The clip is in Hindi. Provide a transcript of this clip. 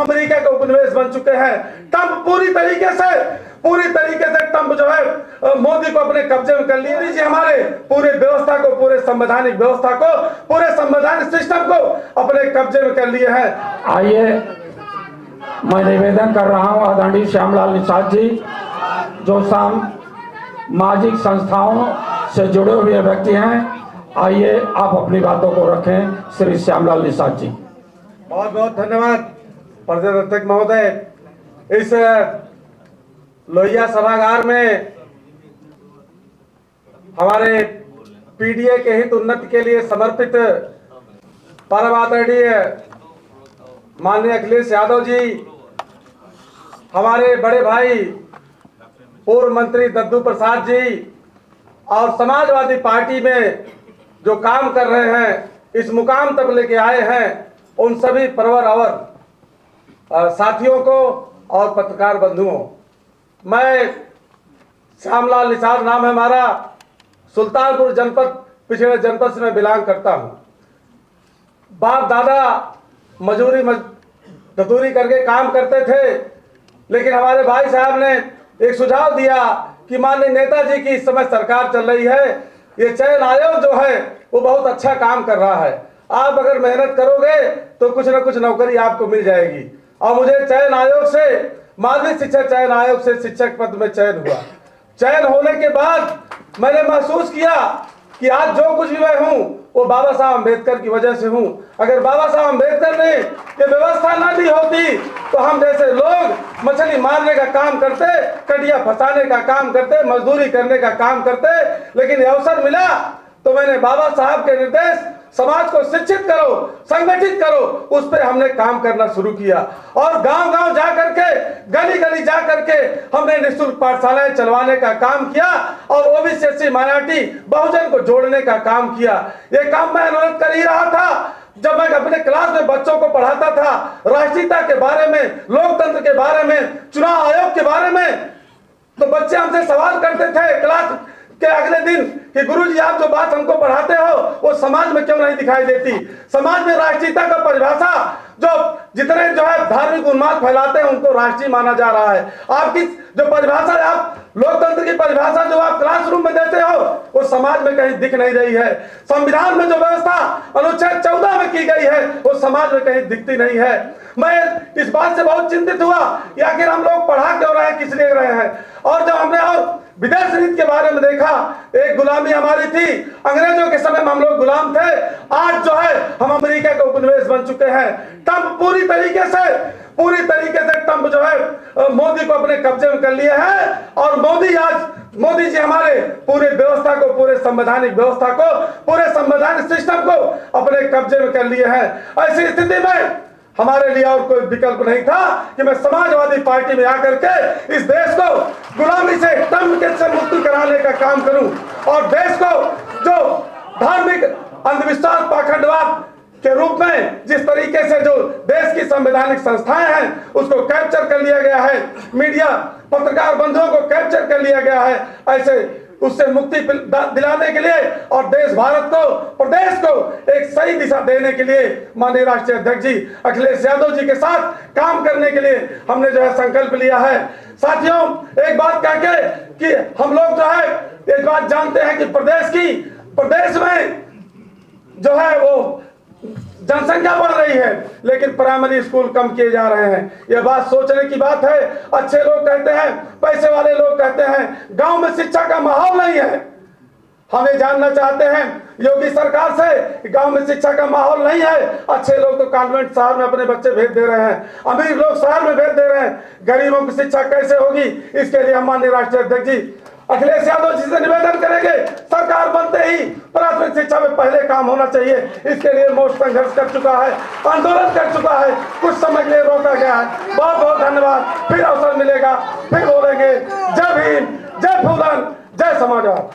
अमेरिका के उपनिवेश बन चुके हैं। ट्रंप पूरी तरीके से ट्रंप जो है मोदी को अपने कब्जे में कर लिया। मोदी जी हमारे पूरे व्यवस्था को, पूरे संवैधानिक व्यवस्था को, पूरे संवैधानिक सिस्टम को अपने कब्जे में कर लिए हैं। आइए मैं निवेदन कर रहा हूं आदरणीय श्यामलाल निषाद जी, जो सामाजिक संस्थाओं से जुड़े हुए व्यक्ति हैं, आइए आप अपनी बातों को रखें। श्री श्यामलाल निषाद जी। बहुत बहुत धन्यवाद प्रदेश महोदय। इस लोहिया सभागार में हमारे पीडीए के हित उन्नति के लिए समर्पित परम आदरणीय माननीय अखिलेश यादव जी, हमारे बड़े भाई पूर्व मंत्री दद्दू प्रसाद जी और समाजवादी पार्टी में जो काम कर रहे हैं, इस मुकाम तक लेके आए हैं, उन सभी परवर और साथियों को और पत्रकार बंधुओं, मैं श्यामलाल निषाद नाम है हमारा, सुल्तानपुर जनपद पिछड़े जनपद से मैं बिलोंग करता हूं। बाप दादा मजदूरी करके काम करते थे, लेकिन हमारे भाई साहब ने एक सुझाव दिया कि माननीय नेताजी की इस समय सरकार चल रही है, ये चयन आयोग जो है वो बहुत अच्छा काम कर रहा है, आप अगर मेहनत करोगे तो कुछ ना कुछ नौकरी आपको मिल जाएगी। और मुझे चयन आयोग से, माध्यमिक शिक्षा चयन आयोग से शिक्षक पद में चयन हुआ। चयन होने के बाद मैंने महसूस किया कि आज जो कुछ भी मैं हूँ वो बाबा साहब अम्बेडकर की वजह से हूँ। अगर बाबा साहब अम्बेडकर ने ये व्यवस्था ना दी होती तो हम जैसे लोग मछली मारने का काम करते, कटिया फंसाने का काम करते, मजदूरी करने का काम करते, लेकिन ये अवसर मिला तो मैंने बाबा साहब के निर्देश, समाज को शिक्षित करो, संगठित करो, उस पर हमने काम करना शुरू किया। और गांव-गांव जा करके, गली-गली जा करके हमने निःशुल्क पाठशालाएं चलवाने का काम किया और ओबीसी एससी माइनॉरिटी बहुजन को जोड़ने का काम किया। ये काम मैं अनुरोध कर ही रहा था। जब मैं अपने क्लास में बच्चों को पढ़ाता था राष्ट्रीयता के बारे में, लोकतंत्र के बारे में, चुनाव आयोग के बारे में, तो बच्चे हमसे सवाल करते थे क्लास के अगले दिन कि गुरुजी आप जो बात हमको पढ़ाते हो वो समाज में क्यों नहीं दिखाई देती। समाज में राष्ट्रीयता का परिभाषा, जो जितने जो है धार्मिक उन्माद फैलाते हैं उनको राष्ट्रीय माना जा रहा है। आपकी जो परिभाषा, आप लोकतंत्र की परिभाषा जो आप क्लासरूम में देते हो वो समाज में कहीं दिख नहीं रही है। संविधान में जो व्यवस्था अनुच्छेद 14 में की गई है वो समाज में कहीं दिखती नहीं है। मैं इस बात से बहुत चिंतित हुआ कि आखिर हम लोग पढ़ा क्यों रहे हैं, किस लिए रहे हैं। और जब हमने और विदेश नीति के बारे में देखा, एक गुलामी हमारी थी, अंग्रेजों के समय में हम लोग गुलाम थे, आज जो है हम अमेरिका के उपनिवेश बन चुके हैं। ट्रंप पूरी तरीके से ट्रंप जो है मोदी को अपने कब्जे में कर लिए हैं और मोदी जी हमारे पूरे व्यवस्था को, पूरे संवैधानिक व्यवस्था को, पूरे संवैधानिक सिस्टम को अपने कब्जे में कर लिए हैं। ऐसी स्थिति में हमारे लिए और कोई विकल्प नहीं था कि मैं समाजवादी पार्टी में आकर के इस देश को गुलामी से, ट्रंप के से मुक्ति कराने का काम करूं और देश को जो धार्मिक अंधविश्वास, पाखंडवाद के रूप में जिस तरीके से जो देश की संवैधानिक संस्थाएं हैं उसको कैप्चर कर लिया गया है, मीडिया पत्रकार बंधुओं को कैप्चर कर लिया गया है, ऐसे उससे मुक्ति दिलाने के लिए और देश भारत को, प्रदेश को एक सही दिशा देने के लिए माननीय राष्ट्रीय अध्यक्ष जी अखिलेश यादव जी के साथ काम करने के लिए हमने जो है संकल्प लिया है। साथियों, एक बात कह के कि हम लोग जो है एक बात जानते हैं कि प्रदेश में जो है वो जनसंख्या बढ़ रही है, लेकिन प्राइमरी स्कूल कम किए जा रहे हैं। यह बात सोचने की बात है। अच्छे लोग कहते हैं, पैसे वाले लोग कहते हैं गांव में शिक्षा का माहौल नहीं है। हम ये जानना चाहते हैं योगी सरकार से, गांव में शिक्षा का माहौल नहीं है। अच्छे लोग तो कॉन्वेंट शहर में अपने बच्चे भेज दे रहे हैं, अमीर लोग शहर में भेज दे रहे हैं, गरीबों की शिक्षा कैसे होगी। इसके लिए हम माननीय राष्ट्रीय अध्यक्ष जी अखिलेश यादव जी से निवेदन करेंगे, सरकार बनते ही प्राथमिक शिक्षा में पहले काम होना चाहिए। इसके लिए मोर्चा संघर्ष कर चुका है, आंदोलन कर चुका है, कुछ समय के लिए रोका गया है। बहुत बहुत धन्यवाद। फिर अवसर मिलेगा, फिर बोलेंगे। जय भीम, जय फूलन, जय समाजवाद।